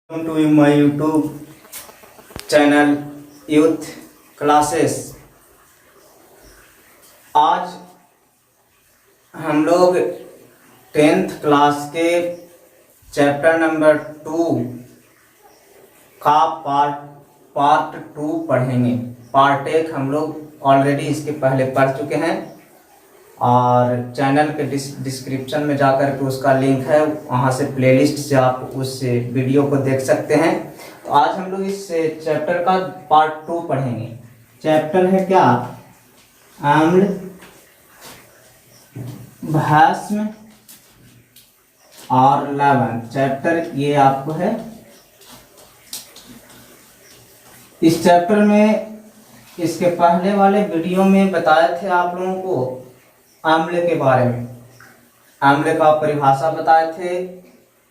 Welcome to my YouTube channel youth classes. आज हम लोग 10th क्लास के चैप्टर नंबर 2 का पार्ट 2 पढ़ेंगे। पार्ट 1 हम लोग ऑलरेडी इसके पहले पढ़ चुके हैं और चैनल के डिस्क्रिप्शन में जाकर के उसका लिंक है, वहाँ से प्लेलिस्ट से आप उस वीडियो को देख सकते हैं। तो आज हम लोग इस चैप्टर का पार्ट 2 पढ़ेंगे। चैप्टर है क्या? आम्ल, भस्म और लवण। चैप्टर ये आपको है। इस चैप्टर में इसके पहले वाले वीडियो में बताए थे आप लोगों को आम्ल के बारे में। आम्ल का परिभाषा बताए थे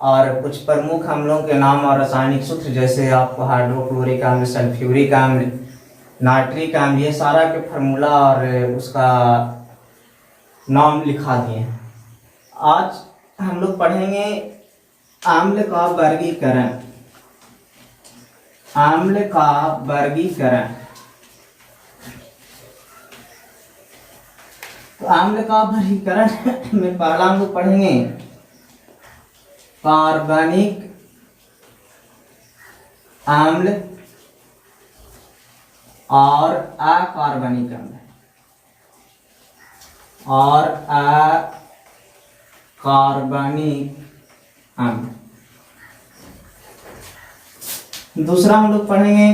और कुछ प्रमुख अम्लों के नाम और रासायनिक सूत्र, जैसे आपको हाइड्रोक्लोरिक अम्ल, सल्फ्यूरिक अम्ल, नाइट्रिक अम्ल, ये सारा के फार्मूला और उसका नाम लिखा दिए हैं। आज हम लोग पढ़ेंगे आम्ल का वर्गीकरण। आम्ल का वर्गीकरण। तो आम्ल का वर्गीकरण में पहला हम लोग पढ़ेंगे कार्बनिक आम्ल और अकार्बनिक अम्ल और अकार्बनिक अम्ल। दूसरा हम लोग पढ़ेंगे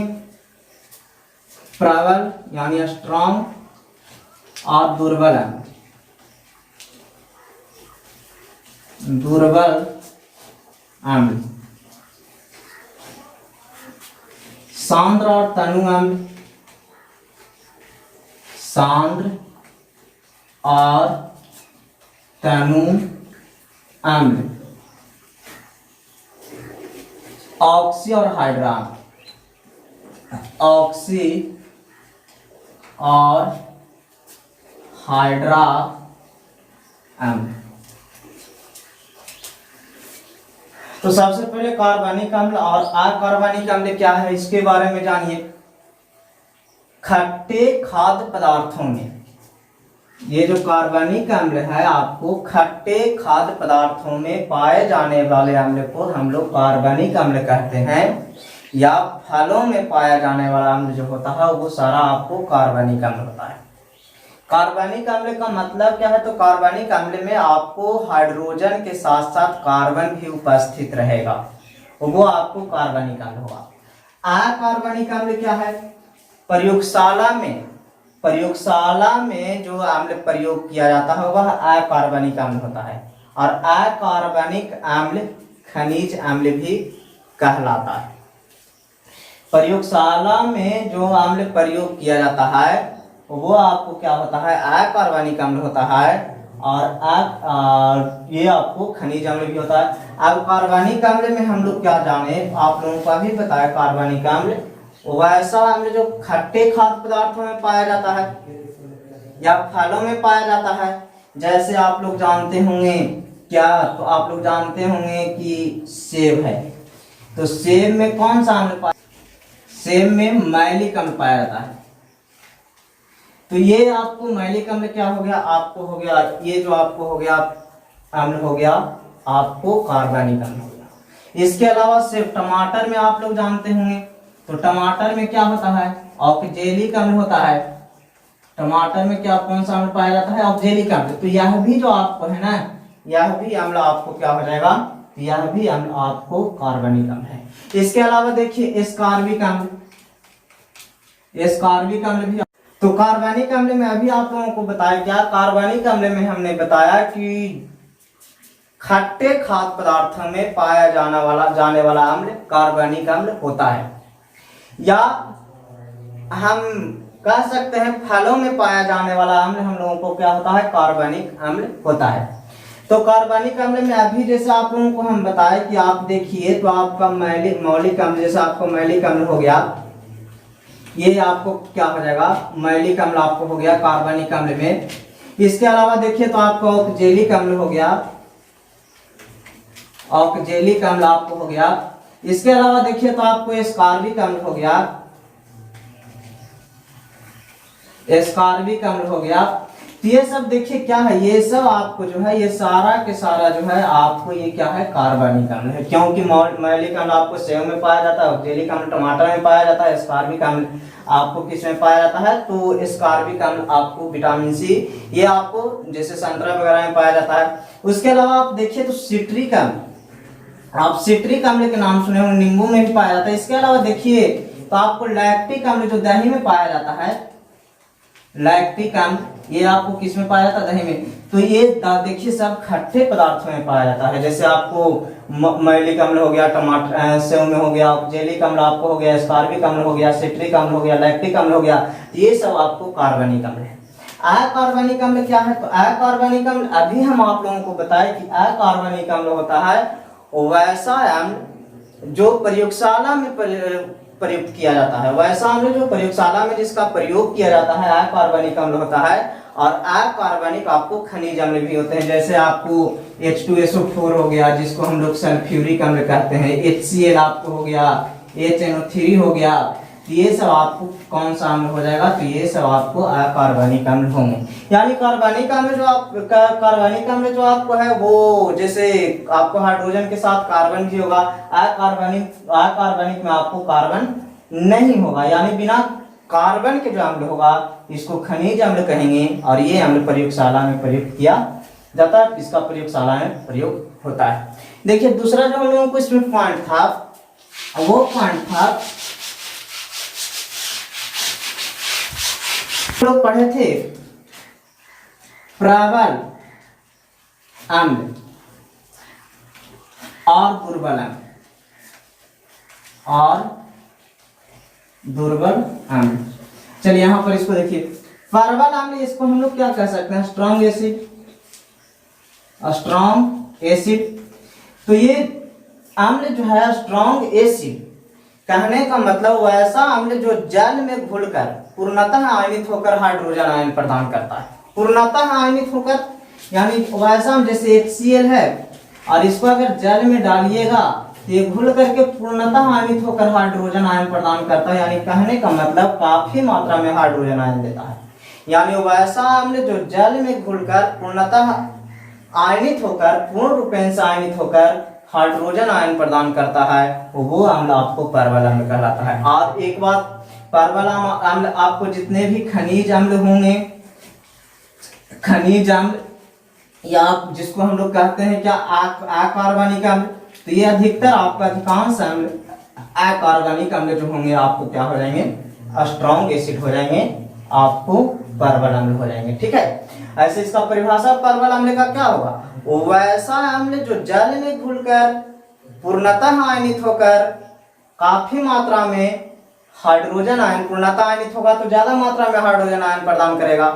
प्रबल यानी स्ट्रॉन्ग और दुर्बल अम्ल। दुर्बल अम्ल। सांद्र और तनु अम्ल। सांद्र और तनु अम्ल। ऑक्सी और हाइड्रा। ऑक्सी और हाइड्रा अम्ल। तो सबसे पहले कार्बनिक अम्ल और अकार्बनिक अम्ल क्या है, इसके बारे में जानिए। खट्टे खाद्य पदार्थों में ये जो कार्बनिक अम्ल है, आपको खट्टे खाद्य पदार्थों में पाए जाने वाले अम्ल को हम लोग कार्बनिक अम्ल कहते हैं, या फलों में पाया जाने वाला अम्ल जो होता है वो सारा आपको कार्बनिक अम्ल होता है। कार्बनिक अम्ल का मतलब क्या है? तो कार्बनिक अम्ल में आपको हाइड्रोजन के साथ साथ कार्बन भी उपस्थित रहेगा, वो आपको कार्बनिक अम्ल होगा। अकार्बनिक अम्ल क्या है? प्रयोगशाला में जो अम्ल प्रयोग किया जाता है वह अकार्बनिक अम्ल होता है, और अकार्बनिक अम्ल खनिज अम्ल भी कहलाता है। प्रयोगशाला में जो अम्ल प्रयोग किया जाता है वो आपको क्या होता है? अकार्बनिक अम्ल होता है, और ये आपको खनिज अम्ल भी होता है। अब कार्बनिक अम्ल में हम लोग क्या जाने, आप लोगों को भी बताया, कार्बनिक अम्ल वैसा अम्ल जो खट्टे खाद्य पदार्थों में पाया जाता है या फलों में पाया जाता है। जैसे आप लोग जानते होंगे क्या, तो आप लोग जानते होंगे कि सेब है, तो सेब में कौन सा अम्ल पाया? सेब में मैलिक अम्ल पाया जाता है। तो ये आपको मैलिक अम्ल क्या हो गया? आपको हो गया ये जो आपको हो गया अम्ल हो गया आपको कार्बनिक अम्ल हो गया। इसके अलावा सिर्फ टमाटर में आप लोग जानते होंगे, तो टमाटर में क्या होता है? ऑक्जेलिक अम्ल होता है। टमाटर में क्या कौन सा अम्ल पाया जाता है? ऑक्जेलिक अम्ल। तो यह भी जो आपको है ना, यह भी अम्ल आपको क्या हो जाएगा? यह भी अम्ल आपको कार्बनिक अम्ल है। इसके अलावा देखिए एस्कॉर्बिक अम्ल। एस्कॉर्बिक अम्ल भी। तो कार्बनिक अम्ल में अभी आप लोगों को बताया क्या? कार्बनिक अम्ल में हमने बताया कि खट्टे खाद्य पदार्थों में पाया जाने वाला अम्ल कार्बनिक अम्ल होता है, या हम कह सकते हैं फलों में पाया जाने वाला अम्ल हम लोगों को क्या होता है? कार्बनिक अम्ल होता है। तो कार्बनिक अम्ल में अभी जैसे आप लोगों को हम बताए कि आप देखिए, तो आपका मौलिक अम्ल, जैसे आपको मैलिक अम्ल हो गया, ये आपको क्या हो जाएगा? मैलिक अम्ल आपको हो गया कार्बनिक अम्ल में। इसके अलावा देखिए तो आपको ऑक्जेलिक अम्ल हो गया, ऑक्जेलिक अम्ल आपको हो गया। इसके अलावा देखिए तो आपको एस्कॉर्बिक अम्ल हो गया, एस्कॉर्बिक अम्ल हो गया। तो ये सब देखिए क्या है, ये सब आपको जो है ये सारा के सारा जो है आपको ये क्या है, कार्बनिक अम्ल है। क्योंकि मैलिक अम्ल आपको सेव में पाया जाता है, ऑक्जेलिक अम्ल टमाटर में पाया जाता है, एस्कॉर्बिक अम्ल आपको किस में पाया जाता है, तो एस्कॉर्बिक अम्ल आपको विटामिन सी, ये आपको जैसे संतरा वगैरह में पाया जाता है। उसके अलावा आप देखिए तो सिट्रिक अम्ल, आप सिट्रिक अम्ल के नाम सुने होंगे, नींबू में भी पाया जाता है। इसके अलावा देखिए तो आपको लैक्टिक अम्ल जो दही में पाया जाता है, लैक्टिक अम्ल ये आपको किस में पाया जाता है, दही में। तो ये देखिए सब खट्टे पदार्थों में पाया जाता है। जैसे आपको मैलिक अम्ल हो गया टमाटर सेव में हो गया, ऑक्जेलिक अम्ल आपको हो गया, एस्कॉर्बिक अम्ल हो गया, सिट्रिक अम्ल हो गया, लैक्टिक अम्ल हो गया, तो ये सब आपको कार्बनिक अम्ल है। अकार्बनिक अम्ल क्या है, तो अकार्बनिक अम्ल अभी हम आप लोगों को बताएं कि अकार्बनिक अम्ल होता है वैसा अम्ल जो प्रयोगशाला में प्रयुक्त किया जाता है, वैसा अम्ल जो प्रयोगशाला में जिसका प्रयोग किया जाता है अकार्बनिक अम्ल होता है। और अकार्बनिक आपको खनिज अम्ल भी होते हैं, जैसे आपको H2SO4 हो गया जिसको हम लोग सल्फ्यूरिक अम्ल कहते हैं, HCl आपको हो गया, HNO3 हो गया, तो ये सब आपको कौन सा अम्ल हो जाएगा, तो ये सब आपको अकार्बनिक अम्ल होंगे। यानी कार्बनिक अम्ल जो आप कार्बनिक अम्ल जो आपको है वो जैसे आपको हाइड्रोजन के साथ कार्बन भी होगा, अकार्बनिक में आपको कार्बन नहीं होगा, यानी बिना कार्बन के जो अम्ल होगा इसको खनिज अम्ल कहेंगे। और ये अम्ल प्रयोगशाला में प्रयुक्त किया जाता है, इसका प्रयोगशाला में प्रयोग होता है। देखिए दूसरा जो हम लोगों को इसमें पॉइंट था, वो पॉइंट था लोग पढ़े थे प्रबल अम्ल और दुर्बल अम्ल, और दुर्बल अम्ल। चलिए यहां पर इसको देखिए, प्रबल अम्ल इसको हम लोग क्या कह सकते हैं, स्ट्रॉन्ग एसिड, स्ट्रॉन्ग एसिड। तो ये अम्ल जो है स्ट्रॉन्ग एसिड कहने का मतलब वैसा अम्ल जो जल में घुलकर पूर्णतः आयनित होकर हाइड्रोजन आयन प्रदान करता है, पूर्णतः आयनित होकर, यानी वैसा जैसे HCl है और इसको अगर जल में डालिएगा तो ये घुल करके पूर्णतः आयनित होकर हाइड्रोजन आयन प्रदान करता है, यानी कहने का मतलब काफी मात्रा में हाइड्रोजन आयन देता है। यानी वैसा अम्ल जो जल में घुलकर पूर्णतः आयनित होकर, पूर्ण रूपेण से आयनित होकर हाइड्रोजन आयन प्रदान करता है, वो अम्ल आपको प्रबल अम्ल कहलाता है। और एक बात, प्रबल अम्ल आपको जितने भी खनिज अम्ल होंगे, खनिज अम्ल या जिसको हम लोग कहते हैं क्या अकार्बनिक अम्ल, तो ये अधिकतर आपका अधिकांश अम्ल अकार्बनिक अम्ल जो होंगे आपको क्या हो जाएंगे, स्ट्रॉन्ग एसिड हो जाएंगे, आपको प्रबल अम्ल हो जाएंगे। ठीक है, ऐसे इसका परिभाषा प्रबल अम्ल का क्या होगा, वैसा अम्ल जो जल में घुलकर पूर्णतः आयनित होकर काफी मात्रा में हाइड्रोजन आयन, पूर्णतः आयनित होगा तो ज्यादा मात्रा में हाइड्रोजन आयन प्रदान करेगा,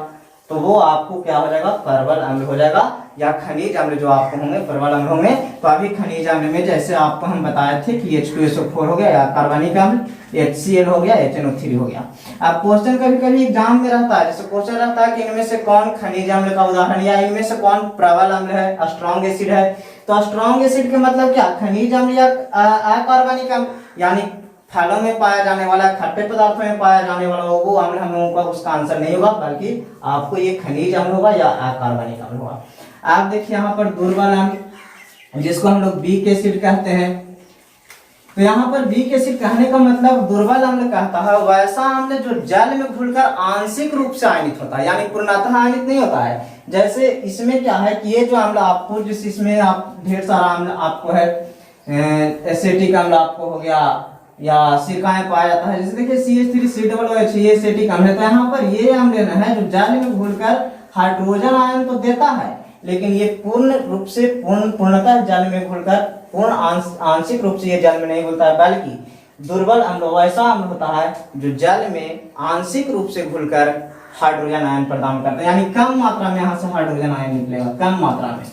तो वो आपको क्या हो जाएगा, प्रबल अम्ल हो जाएगा। या खनिज अम्ल जो आपको होंगे प्रबल अम्ल होंगे। तो अभी खनिज अम्ल में जैसे आपको हम बताए थे कि H2SO4 हो गया या कार्बनिक अम्ल, HCl हो गया, HNO3 हो गया। अब क्वेश्चन कभी कभी एग्जाम में रहता है, जैसे क्वेश्चन रहता है कि इनमें से कौन खनिज अम्ल का उदाहरण या इनमें से कौन प्रबल अम्ल है, स्ट्रॉन्ग एसिड है। तो स्ट्रॉन्ग एसिड के मतलब क्या, खनिज अम्ल या अकार्बनिक अम्ल, यानी फलों में पाया जाने वाला, खट्टे पदार्थों में पाया जाने वाला वो अम्ल हम लोगों का उसका आंसर नहीं होगा, बल्कि आपको ये खनिज अम्ल होगा या अकार्बनिक अम्ल होगा। आप देखिए यहाँ पर दुर्बल अम्ल जिसको हम लोग वीक एसिड कहते हैं, तो यहाँ पर वीक एसिड कहने का मतलब दुर्बल अम्ल कहता है वैसा अम्ल जो जल में घुलकर आंशिक रूप से आयनित होता है, यानी पूर्णतः आयनित नहीं होता है। जैसे इसमें क्या है कि ये जो अम्ल आपको, जिस इसमें आप ढेर सारा अम्ल आपको है, एसिटिक अम्ल आपको हो गया या सिरकाएं पाया जाता है, जैसे देखिए CH3COOH ये एसिटिक अम्ल है। तो यहाँ पर ये अम्ल है जो जल में घुलकर हाइड्रोजन आयन तो देता है, लेकिन ये पूर्ण रूप से पूर्णतः जल में घुलकर पूर्ण आंशिक रूप से ये जल में नहीं घुलता है, बल्कि दुर्बल अम्ल वैसा अम्ल होता है जो जल में आंशिक रूप से घुलकर हाइड्रोजन आयन प्रदान करता है, यानी कम मात्रा में यहाँ से हाइड्रोजन आयन निकलेगा, कम मात्रा में,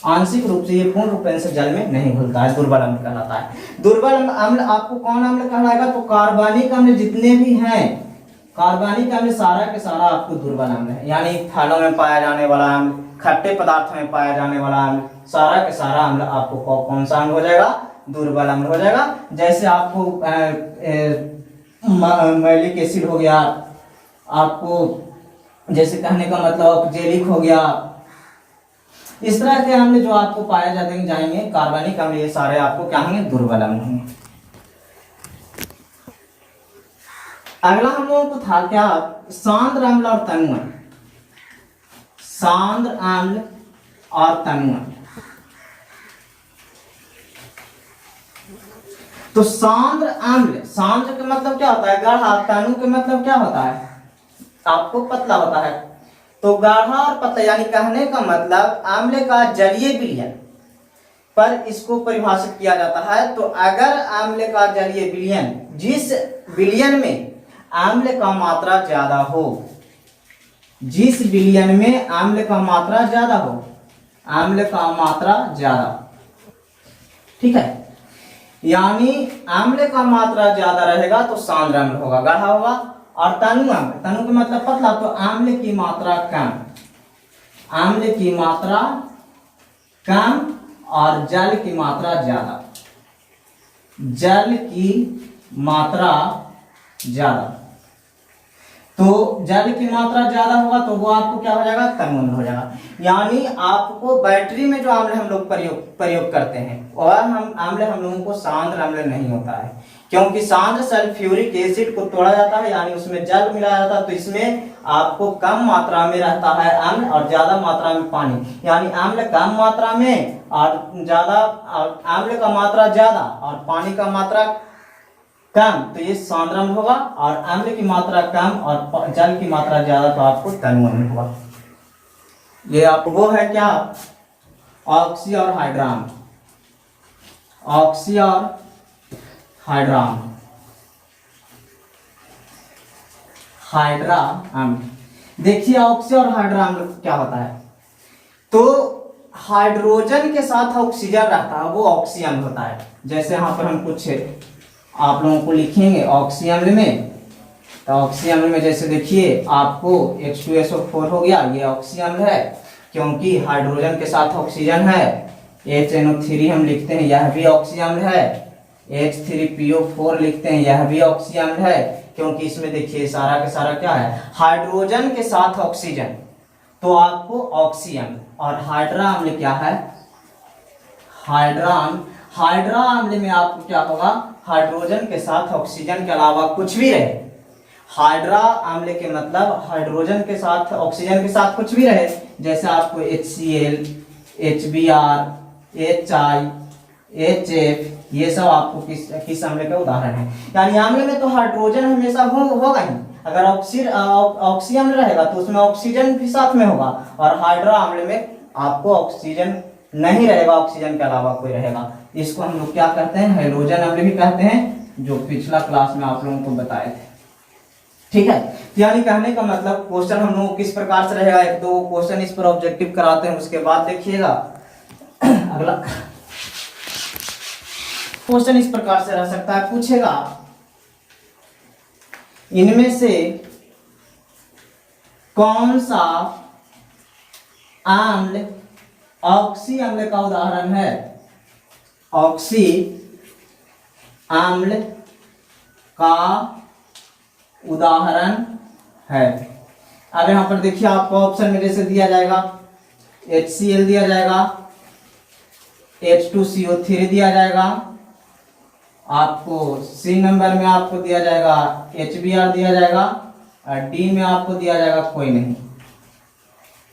आंशिक रूप से ये पूर्ण रूप से जल में नहीं घुलता है, दुर्बल अम्ल कहलाता है। दुर्बल अम्ल आपको कौन अम्ल कहलाएगा, तो कार्बनिक अम्ल जितने भी हैं, कार्बनिक अम्ल सारा के सारा आपको दुर्बल अम्ल है, यानी फलों में पाया जाने वाला अम्ल, खट्टे पदार्थों में पाया जाने वाला अम्ल, सारा के सारा अम्ल आपको कौन सा अम्ल हो जाएगा, दुर्बल अम्ल हो जाएगा। जैसे आपको मैलिक एसिड हो गया, आपको जैसे कहने का मतलब जेलिक हो गया, इस तरह के अम्ल जो आपको पाए जाएंगे कार्बनिक अम्ल, ये सारे आपको क्या होंगे, दुर्बल अम्ल होंगे। अगला हम लोगों को था क्या, सांद्र अम्ल और तनु अम्ल। सांद्र अम्ल और तनु अम्ल। तो सांद्र अम्ल, सांद्र का मतलब क्या होता है, गाढ़ा, तनु का मतलब क्या होता है, आपको पतला होता है। तो गाढ़ा और पतला यानी कहने का मतलब अम्ल का जलीय विलयन पर इसको परिभाषित किया जाता है। तो अगर अम्ल का जलीय विलयन, जिस विलयन में अम्ल का मात्रा ज्यादा हो, जिस विलयन में अम्ल का मात्रा ज्यादा हो, अम्ल का मात्रा ज्यादा, ठीक है, यानी अम्ल का मात्रा ज्यादा रहेगा तो सांद्र अम्ल होगा, गाढ़ा होगा। और तनु अम्ल, तनु का मतलब पतला, तो अम्ल की मात्रा कम, अम्ल की मात्रा कम और जल की मात्रा ज्यादा, जल की मात्रा ज्यादा। तो जल की मात्रा ज्यादा होगा तो वो आपको क्या हो जाएगा, तनु अम्ल हो जाएगा। यानी आपको बैटरी में जो अम्ल हम लोग प्रयोग करते हैं और हम लोगों को सांद्र अम्ल नहीं होता है, क्योंकि सांद्र सल्फ्यूरिक एसिड को तोड़ा जाता है, यानी उसमें जल मिलाया जाता है, तो इसमें आपको कम मात्रा में रहता है अम्ल और ज्यादा मात्रा में पानी, यानी अम्ल कम मात्रा में और ज्यादा, अम्ल का मात्रा ज्यादा और पानी का मात्रा कम, तो ये सांद्र अम्ल होगा। और अम्ल की मात्रा कम और जल की मात्रा ज्यादा, तो आपको तनु अम्ल होगा। ये आप वो है क्या, ऑक्सी और हाइड्राम, ऑक्सी और हाइड्राम, हाइड्रा अम्ल। देखिए ऑक्सी और हाइड्रा अम्ल क्या होता है, तो हाइड्रोजन के साथ ऑक्सीजन रहता है, वो ऑक्सी अम्ल होता है। जैसे यहाँ पर हम कुछ आप लोगों को लिखेंगे ऑक्सी अम्ल में, तो ऑक्सी अम्ल में जैसे देखिए आपको H2SO4 हो गया, ये ऑक्सी अम्ल है क्योंकि हाइड्रोजन के साथ ऑक्सीजन है। HNO3 हम लिखते हैं, यह भी ऑक्सी अम्ल है। H3PO4 लिखते हैं, यह भी ऑक्सी अम्ल है, क्योंकि इसमें देखिए सारा का सारा क्या है, हाइड्रोजन के साथ ऑक्सीजन, तो आपको ऑक्सी अम्ल। और हाइड्रा अम्ल क्या है, हाइड्रा अम्ल, हाइड्रा अम्ल में आपको क्या होगा, हाइड्रोजन के साथ ऑक्सीजन के अलावा कुछ भी रहे। हाइड्रा अम्ल के मतलब हाइड्रोजन के साथ ऑक्सीजन के साथ कुछ भी रहे, जैसे आपको HCl, HBr, HI, HF, ये सब आपको किस अम्ल का उदाहरण है। यानी अम्ल में तो हाइड्रोजन हमेशा होगा ही, अगर ऑक्सी अम्ल रहेगा तो उसमें ऑक्सीजन भी साथ में होगा, और हाइड्रा अम्ल में आपको ऑक्सीजन नहीं रहेगा, ऑक्सीजन के अलावा कोई रहेगा। इसको हम लोग क्या कहते हैं, हाइड्रोजन अम्ल भी कहते हैं, जो पिछला क्लास में आप लोगों को बताए थे, ठीक है। यानी कहने का मतलब क्वेश्चन हम लोग किस प्रकार से रहेगा, एक दो क्वेश्चन इस पर ऑब्जेक्टिव कराते हैं, उसके बाद देखिएगा अगला क्वेश्चन इस प्रकार से रह सकता है, पूछेगा इनमें से कौन सा अम्ल ऑक्सी अम्ल का उदाहरण है, ऑक्सी अम्ल का उदाहरण है। अब यहां पर देखिए आपको ऑप्शन में जैसे दिया जाएगा HCl दिया जाएगा, H2CO3 दिया जाएगा, आपको C नंबर में आपको दिया जाएगा HBr दिया जाएगा, और D में आपको दिया जाएगा कोई नहीं।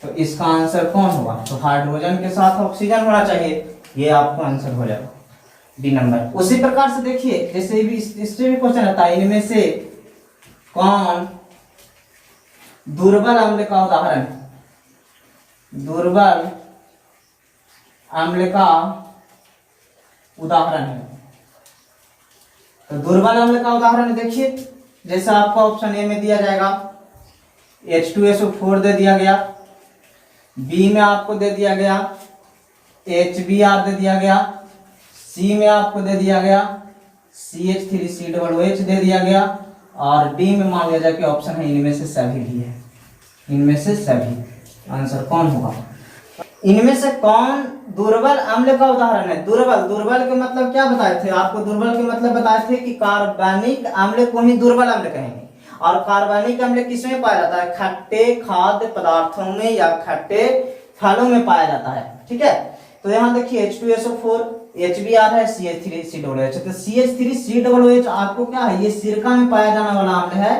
तो इसका आंसर कौन होगा, तो हाइड्रोजन के साथ ऑक्सीजन होना चाहिए, ये आपको आंसर हो जाएगा D नंबर। उसी प्रकार से देखिए जैसे भी इससे भी क्वेश्चन आता है, इनमें से कौन दुर्बल अम्ल का उदाहरण, दुर्बल अम्ल का उदाहरण है। तो दुर्बल अम्ल का उदाहरण देखिए, जैसा आपको ऑप्शन ए में दिया जाएगा H2SO4 दे दिया गया, बी में आपको दे दिया गया HBr दे दिया गया, सी में आपको दे दिया गया CH3COOH दे दिया गया, और डी में मान लिया जाए कि ऑप्शन है इनमें से सभी भी है, इनमें से सभी। आंसर कौन होगा, इनमें से कौन दुर्बल अम्ल का उदाहरण है? दुर्बल के मतलब क्या बताए थे आपको? दुर्बल के मतलब बताए थे कि कार्बनिक अम्ल को ही दुर्बल अम्ल कहेंगे। और कार्बनिक अम्ल किसमें पाया जाता है? खट्टे खाद्य पदार्थों में या खट्टे फलों में पाया जाता है। ठीक है, तो यहाँ देखिए H2SO4 HBr है, CH3COOH। तो CH3COOH आपको क्या है? ये सिरका में पाया जाने वाला अम्ल है,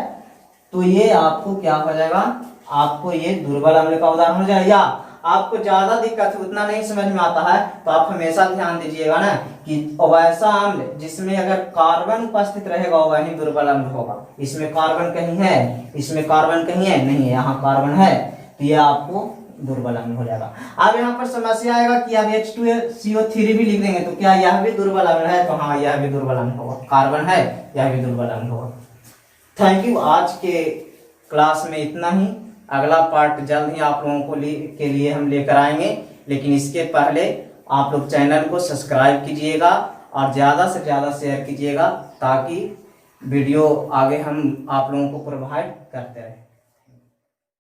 तो ये आपको क्या हो जाएगा? आपको ये दुर्बल अम्ल का उदाहरण हो जाएगा। या आपको ज्यादा दिक्कत है, उतना नहीं समझ में आता है, तो आप हमेशा ध्यान दीजिएगा ना कि वैसा अम्ल जिसमें अगर कार्बन उपस्थित रहेगा वही दुर्बल अम्ल होगा। इसमें कार्बन कहीं है, इसमें कार्बन कहीं है नहीं है, यहाँ कार्बन है, तो ये आपको दुर्बल अम्ल हो जाएगा। अब यहाँ पर समस्या आएगा कि अब H2CO3 भी लिख देंगे तो क्या यह भी दुर्बल अम्ल है? तो हाँ, यह भी दुर्बल अम्ल होगा। कार्बन है, यह भी दुर्बल अम्ल होगा। Thank you. आज के क्लास में इतना ही। अगला पार्ट जल्द ही आप लोगों को के लिए हम लेकर आएंगे, लेकिन इसके पहले आप लोग चैनल को सब्सक्राइब कीजिएगा और ज़्यादा से ज़्यादा शेयर कीजिएगा, ताकि वीडियो आगे हम आप लोगों को प्रोवाइड करते रहें।